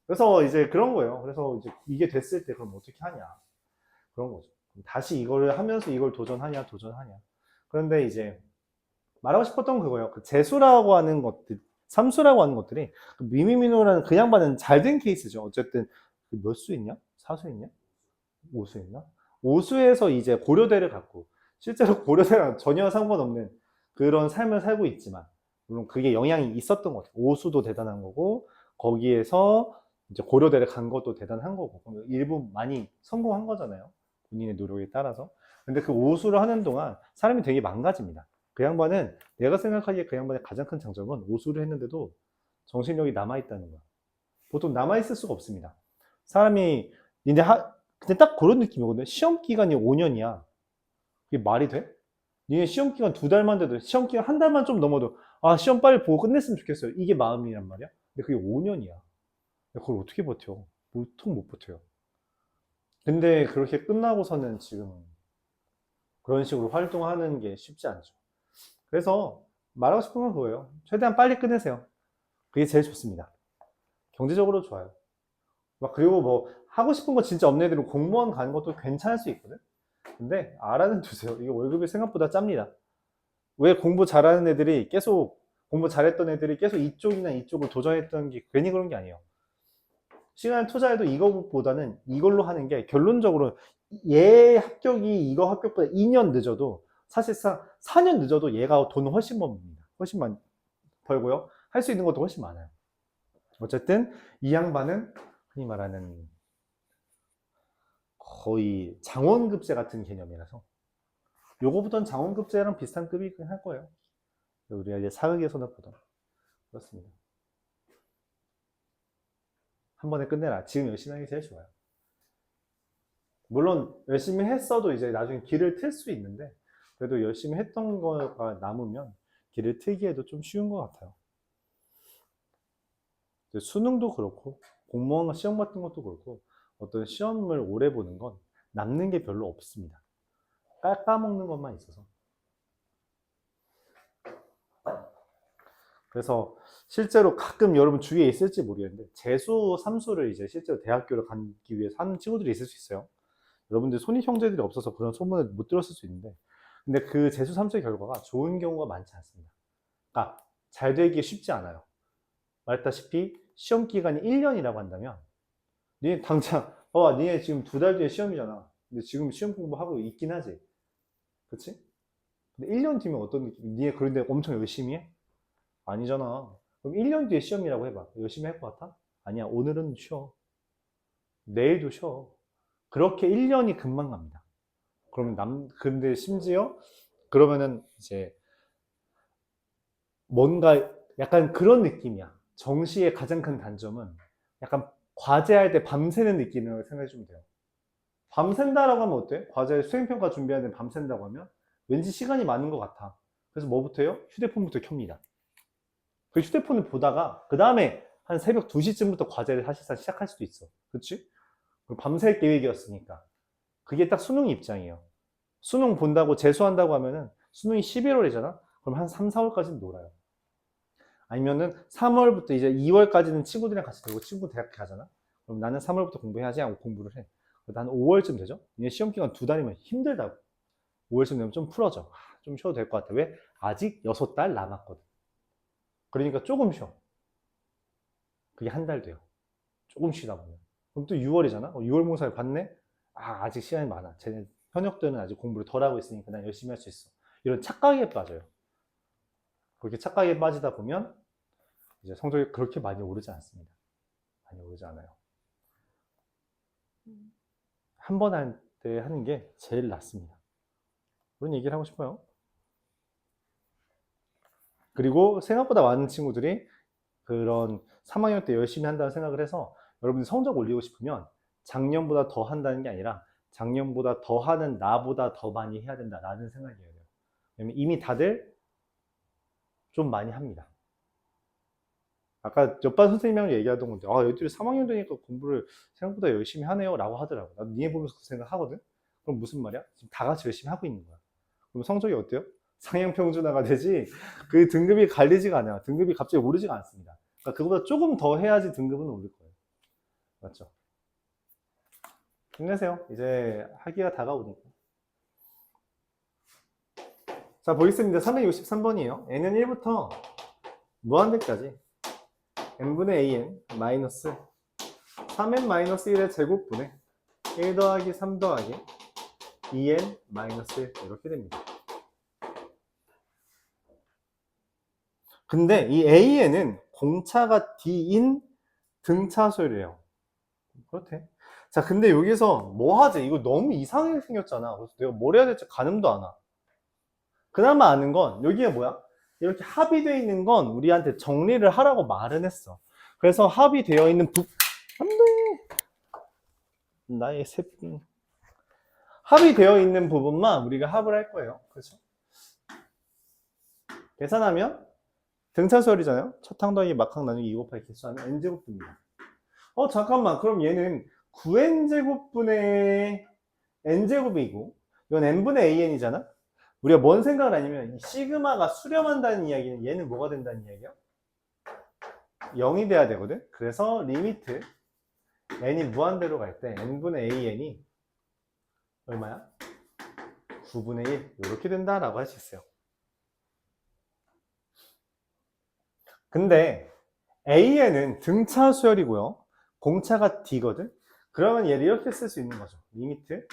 그래서 이제 그런 거예요. 그래서 이제 이게 됐을 때 그럼 어떻게 하냐. 그런 거죠. 다시 이거를 하면서 이걸 도전하냐. 그런데 이제 말하고 싶었던 그거예요. 그 재수라고 하는 것들, 삼수라고 하는 것들이 그 미미미노라는 그 양반은 잘 된 케이스죠. 어쨌든 그 몇 수 있냐? 사수 있냐? 오수 있나? 오수에서 이제 고려대를 갔고 실제로 고려대랑 전혀 상관없는 그런 삶을 살고 있지만 물론 그게 영향이 있었던 것 같아요. 오수도 대단한 거고 거기에서 이제 고려대를 간 것도 대단한 거고 일부 많이 성공한 거잖아요. 본인의 노력에 따라서. 근데 그 오수를 하는 동안 사람이 되게 망가집니다. 그 양반은 내가 생각하기에 그 양반의 가장 큰 장점은 오수를 했는데도 정신력이 남아있다는 거야. 보통 남아있을 수가 없습니다. 사람이 이제 근데 딱 그런 느낌이거든. 시험 기간이 5년이야. 그게 말이 돼? 니네 시험 기간 2달만 돼도 시험 기간 한 달만 좀 넘어도 아 시험 빨리 보고 끝냈으면 좋겠어요. 이게 마음이란 말이야. 근데 그게 5년이야. 그걸 어떻게 버텨? 보통 못 버텨요. 근데 그렇게 끝나고서는 지금 그런 식으로 활동하는 게 쉽지 않죠. 그래서 말하고 싶은 건 그거예요. 최대한 빨리 끝내세요. 그게 제일 좋습니다. 경제적으로 좋아요. 막 그리고 뭐 하고 싶은 거 진짜 없는 애들은 공무원 가는 것도 괜찮을 수 있거든. 근데 알아는 두세요. 이게 월급이 생각보다 짭니다. 왜 공부 잘하는 애들이 계속 공부 잘했던 애들이 계속 이쪽이나 이쪽을 도전했던 게 괜히 그런 게 아니에요. 시간을 투자해도 이거보다는 이걸로 하는 게 결론적으로 얘 합격이 이거 합격보다 2년 늦어도 사실상 4년 늦어도 얘가 돈을 훨씬 법니다. 훨씬 많이 벌고요. 할 수 있는 것도 훨씬 많아요. 어쨌든 이 양반은 흔히 말하는 거의 장원급제 같은 개념이라서 요거보단 장원급제랑 비슷한 급이 할 거예요. 우리가 이제 사극의 소나보다 그렇습니다. 한 번에 끝내라. 지금 열심히 하는 게 제일 좋아요. 물론 열심히 했어도 이제 나중에 길을 틀 수 있는데 그래도 열심히 했던 거가 남으면 길을 틀기에도 좀 쉬운 것 같아요. 수능도 그렇고 공무원 시험 같은 것도 그렇고 어떤 시험을 오래 보는 건 남는 게 별로 없습니다. 깎아먹는 것만 있어서. 그래서 실제로 가끔 여러분 주위에 있을지 모르겠는데 재수, 삼수를 이제 실제로 대학교를 가기 위해서 하는 친구들이 있을 수 있어요. 여러분들 손익 형제들이 없어서 그런 소문을 못 들었을 수 있는데 근데 그 재수, 삼수의 결과가 좋은 경우가 많지 않습니다. 그러니까 잘 되기 쉽지 않아요. 말했다시피 시험 기간이 1년이라고 한다면 니네 당장 니네 지금 2달 뒤에 시험이잖아. 근데 지금 시험 공부하고 있긴 하지. 그치? 근데 1년 뒤면 어떤 느낌? 니네 그런데 엄청 열심히 해? 아니잖아. 그럼 1년 뒤에 시험이라고 해봐. 열심히 할 것 같아? 아니야. 오늘은 쉬어. 내일도 쉬어. 그렇게 1년이 금방 갑니다. 그럼 근데 심지어 그러면은 이제 뭔가 약간 그런 느낌이야. 정시의 가장 큰 단점은 약간 과제할 때 밤새는 느낌이라고 생각해 주면 돼요. 밤샌다라고 하면 어때? 과제 수행평가 준비하는데 밤샌다고 하면 왠지 시간이 많은 것 같아. 그래서 뭐부터 해요? 휴대폰부터 켭니다. 그 휴대폰을 보다가 그 다음에 한 새벽 2시쯤부터 과제를 사실상 시작할 수도 있어. 그렇지? 밤샐 계획이었으니까. 그게 딱 수능 입장이에요. 수능 본다고 재수한다고 하면은 수능이 11월이잖아? 그럼 한 3, 4월까지는 놀아요. 아니면은 3월부터 이제 2월까지는 친구들이랑 같이 놀고 친구 대학 가잖아? 그럼 나는 3월부터 공부해야지 하고 공부를 해. 난 5월쯤 되죠? 이제 시험 기간 2달이면 힘들다고. 5월쯤 되면 좀 풀어져. 좀 쉬어도 될 것 같아. 왜? 아직 6달 남았거든. 그러니까 조금 쉬어. 그게 한 달 돼요. 조금 쉬다 보면. 그럼 또 6월이잖아? 6월 모사를 봤네? 아직 시간이 많아. 쟤네 현역들은 아직 공부를 덜 하고 있으니까 난 열심히 할 수 있어. 이런 착각에 빠져요. 그렇게 착각에 빠지다 보면 이제 성적이 그렇게 많이 오르지 않습니다. 많이 오르지 않아요. 한 번 할 때 하는 게 제일 낫습니다. 그런 얘기를 하고 싶어요. 그리고 생각보다 많은 친구들이 그런 3학년 때 열심히 한다는 생각을 해서 여러분이 성적 올리고 싶으면 작년보다 더 한다는 게 아니라 작년보다 더 하는 나보다 더 많이 해야 된다라는 생각이에요. 왜냐면 이미 다들 좀 많이 합니다. 아까 옆반 선생님이랑 얘기하던 건데 얘들이 3학년 되니까 공부를 생각보다 열심히 하네요 라고 하더라고. 나도 니네 보면서 그 생각하거든. 그럼 무슨 말이야? 지금 다 같이 열심히 하고 있는 거야. 그럼 성적이 어때요? 상향 평준화가 되지 그 등급이 갈리지가 않아요. 등급이 갑자기 오르지가 않습니다. 그러니까 그거보다 조금 더 해야지 등급은 오를 거예요. 맞죠? 힘내세요. 이제 학기가 다가오니까. 자, 보겠습니다. 363번이에요. n은 1부터 무한대까지 n분의 an 마이너스 3n 마이너스 1의 제곱분의 1 더하기 3 더하기 2n 마이너스 1 이렇게 됩니다. 근데 이 an은 공차가 d인 등차수열이에요. 그렇대. 자, 근데 여기서 뭐 하지? 이거 너무 이상하게 생겼잖아. 그래서 내가 뭘 해야 될지 가늠도 안 와. 그나마 아는 건 여기가 뭐야? 이렇게 합의되어 있는 건 우리한테 정리를 하라고 말은 했어. 그래서 합의되어 있는 안 돼! 나의 합의되어 있는 부분만 우리가 합을 할 거예요. 그렇죠? 계산하면 등차수열이잖아요. 첫항 더하기 막항 나누기 2 곱하기 개수하면 n제곱입니다. 잠깐만. 그럼 얘는 9n제곱분의 n제곱이고 이건 n분의 an이잖아? 우리가 뭔 생각을 하냐면 이 시그마가 수렴한다는 이야기는 얘는 뭐가 된다는 이야기야? 0이 돼야 되거든? 그래서 리미트 n이 무한대로 갈 때 n분의 an이 얼마야? 9분의 1 이렇게 된다라고 할 수 있어요. 근데 an은 등차 수열이고요. 공차가 d거든? 그러면 얘를 이렇게 쓸 수 있는 거죠. 리미트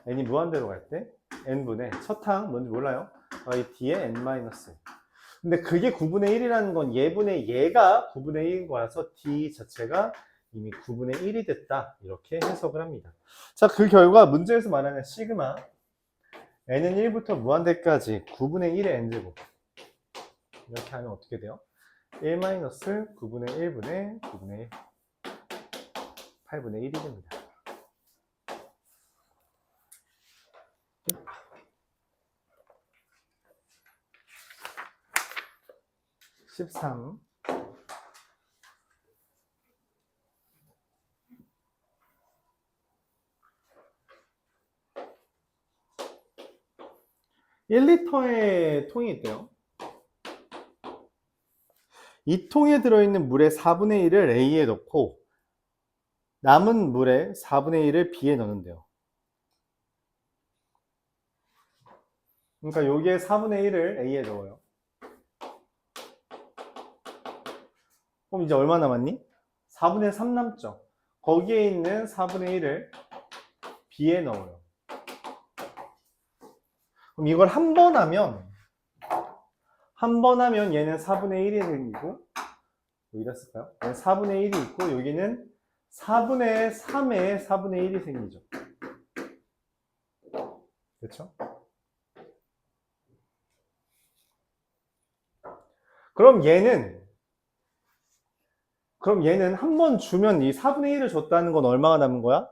n이 무한대로 갈 때 n분의 첫 항 뭔지 몰라요? d의 n-1. 근데 그게 9분의 1이라는 건 얘가 9분의 1인 거라서 d 자체가 이미 9분의 1이 됐다. 이렇게 해석을 합니다. 자, 그 결과 문제에서 말하는 시그마 n은 1부터 무한대까지 9분의 1의 n제곱 이렇게 하면 어떻게 돼요? 1-9분의 1분의 9분의 1 8분의 1이 됩니다. 13. (1리터의) 통이 있대요. 이 통에 들어있는 물의 4분의 1을 A에 넣고 남은 물의 4분의 1을 B에 넣는데요. 그러니까 여기에 4분의 1을 A에 넣어요. 그럼 이제 얼마 남았니? 4분의 3 남죠. 거기에 있는 4분의 1을 B에 넣어요. 그럼 이걸 한 번 하면 얘는 4분의 1이 생기고 여기다 쓸까요? 얘는 4분의 1이 있고 여기는 4분의 3에 4분의 1이 생기죠. 그렇죠? 그럼 얘는 한 번 주면 이 4분의 1을 줬다는 건 얼마가 남은 거야?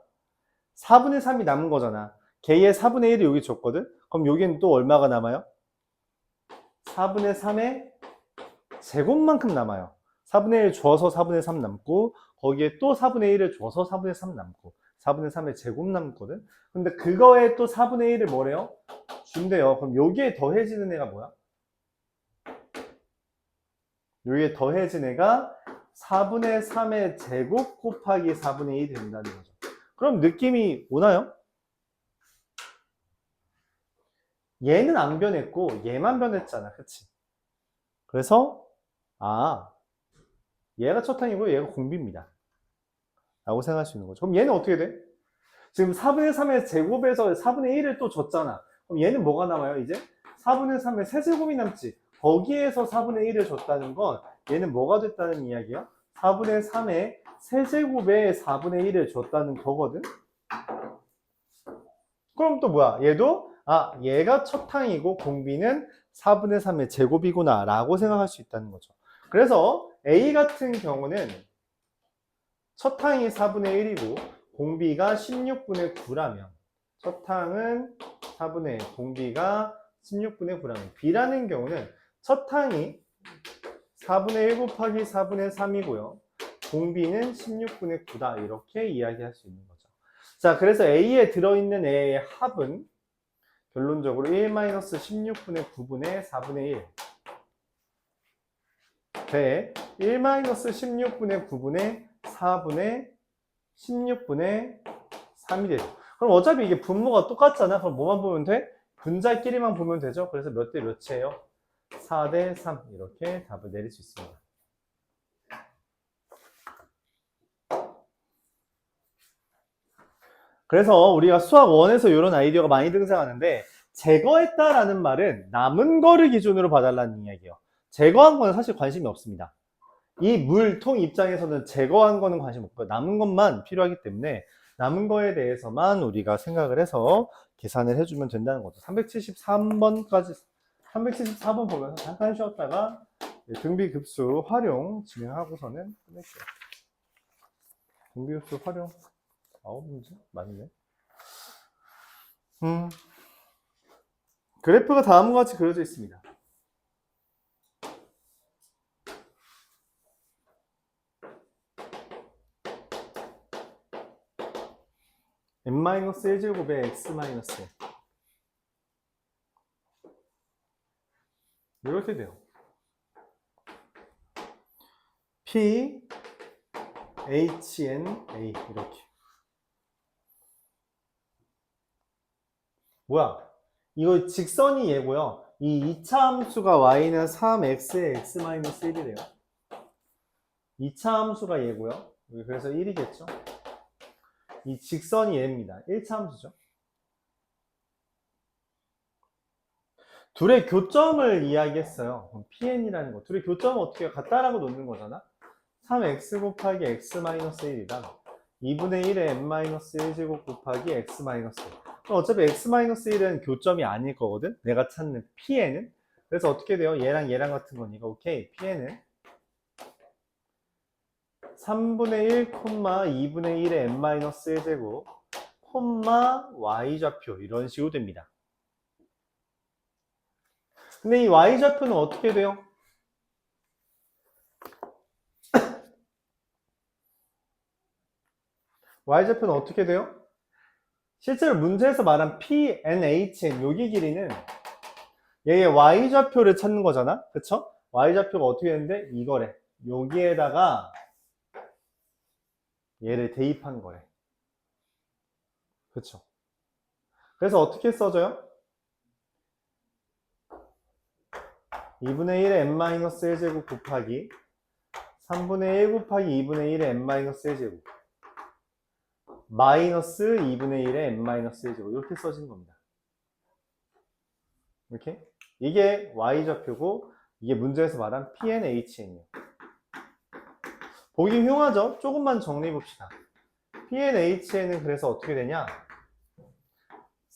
4분의 3이 남은 거잖아. 걔의 4분의 1이 여기 줬거든? 그럼 여기는 또 얼마가 남아요? 4분의 3의 제곱만큼 남아요. 4분의 1 줘서 4분의 3 남고 거기에 또 4분의 1을 줘서 4분의 3 남고 4분의 3의 제곱 남거든? 근데 그거에 또 4분의 1을 뭐래요? 준대요. 그럼 여기에 더해지는 애가 뭐야? 여기에 더해진 애가 4분의 3의 제곱 곱하기 4분의 1이 된다는 거죠. 그럼 느낌이 오나요? 얘는 안 변했고 얘만 변했잖아. 그치? 그래서 얘가 첫항이고 얘가 공비입니다. 라고 생각할 수 있는 거죠. 그럼 얘는 어떻게 돼? 지금 4분의 3의 제곱에서 4분의 1을 또 줬잖아. 그럼 얘는 뭐가 남아요? 이제 4분의 3의 세제곱이 남지. 거기에서 4분의 1을 줬다는 건 얘는 뭐가 됐다는 이야기야? 4분의 3의 세제곱에 4분의 1을 줬다는 거거든? 그럼 또 뭐야? 얘도 얘가 첫항이고 공비는 4분의 3의 제곱이구나 라고 생각할 수 있다는 거죠. 그래서 A 같은 경우는 첫항이 4분의 1이고 공비가 16분의 9라면 첫항은 4분의 1, 공비가 16분의 9라면 B라는 경우는 첫항이 4분의 1 곱하기 4분의 3이고요. 공비는 16분의 9다. 이렇게 이야기할 수 있는 거죠. 자, 그래서 A에 들어있는 A의 합은 결론적으로 1-16분의 9분의 4분의 1 대 1-16분의 9분의 4분의 16분의 3이 되죠. 그럼 어차피 이게 분모가 똑같잖아. 그럼 뭐만 보면 돼? 분자끼리만 보면 되죠. 그래서 몇 대 몇이에요? 4대 3 이렇게 답을 내릴 수 있습니다. 그래서 우리가 수학 1에서 이런 아이디어가 많이 등장하는데 제거했다라는 말은 남은 거를 기준으로 봐달라는 이야기예요. 제거한 거는 사실 관심이 없습니다. 이 물통 입장에서는 제거한 거는 관심 없고요. 남은 것만 필요하기 때문에 남은 거에 대해서만 우리가 생각을 해서 계산을 해주면 된다는 거죠. 373번까지 374번 보면서 잠깐 쉬었다가 등비급수 활용 진행하고서는 끝낼게요. 등비급수 활용 9문제? 맞네. 그래프가 다음과 같이 그려져 있습니다. n-1제곱에 x-1 이렇게 돼요. p hna 이렇게. 뭐야? 이거 직선이 얘고요. 이 2차 함수가 y는 3x에 x-1이래요. 2차 함수가 얘고요. 그래서 1이겠죠? 이 직선이 얘입니다. 1차 함수죠. 둘의 교점을 이야기했어요. PN이라는 거. 둘의 교점은 어떻게 같다라고 놓는 거잖아. 3x 곱하기 x-1이다. 2분의 1에 n-1제곱 곱하기 x-1. 그럼 어차피 x-1은 교점이 아닐 거거든. 내가 찾는 PN은. 그래서 어떻게 돼요? 얘랑 얘랑 같은 거니까 오케이. PN은 3분의 1, 2분의 1에 n-1제곱, y좌표 이런 식으로 됩니다. 근데 이 y좌표는 어떻게 돼요? y좌표는 어떻게 돼요? 실제로 문제에서 말한 PNHN 여기 길이는 얘의 y좌표를 찾는 거잖아. 그쵸? y좌표가 어떻게 되는데 이거래. 여기에다가 얘를 대입한 거래. 그쵸? 그래서 어떻게 써져요? 2분의 1의 n-1제곱 곱하기 3분의 1 곱하기 2분의 1의 n-1제곱 마이너스 2분의 1의 n-1제곱 이렇게 써진 겁니다. 이렇게? 이게 y좌표고 이게 문제에서 말한 PNHN이에요. 보기 흉하죠? 조금만 정리해 봅시다. PNHN은 그래서 어떻게 되냐?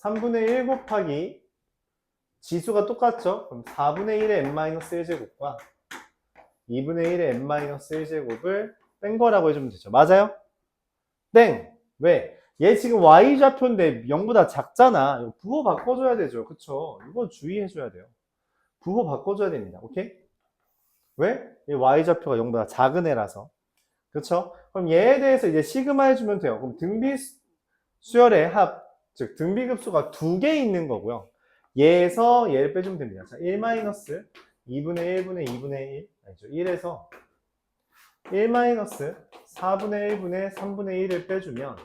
3분의 1 곱하기 지수가 똑같죠? 그럼 4분의 1의 n-1제곱과 2분의 1의 n-1제곱을 뺀 거라고 해주면 되죠. 맞아요? 땡! 왜? 얘 지금 y좌표인데 0보다 작잖아. 이거 부호 바꿔줘야 되죠. 그쵸? 이거 주의해줘야 돼요. 부호 바꿔줘야 됩니다. 오케이? 왜? 이 y좌표가 0보다 작은 애라서. 그쵸? 그럼 얘에 대해서 이제 시그마 해주면 돼요. 그럼 등비 수열의 합, 즉 등비급수가 2개 있는 거고요. 얘에서 얘를 빼주면 됩니다. 자, 1 마이너스 2분의 1분의 2분의 1, 아니죠. 1에서 1 마이너스 4분의 1분의 3분의 1을 빼주면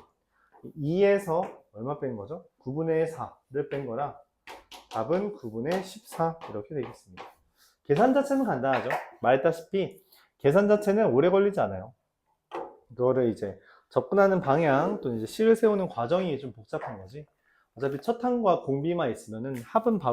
2에서 얼마 뺀 거죠? 9분의 4를 뺀 거라 답은 9분의 14 이렇게 되겠습니다. 계산 자체는 간단하죠. 말했다시피 계산 자체는 오래 걸리지 않아요. 그거를 이제 접근하는 방향 또 이제 식을 세우는 과정이 좀 복잡한 거지. 어차피 첫 항과 공비만 있으면은 합은 바로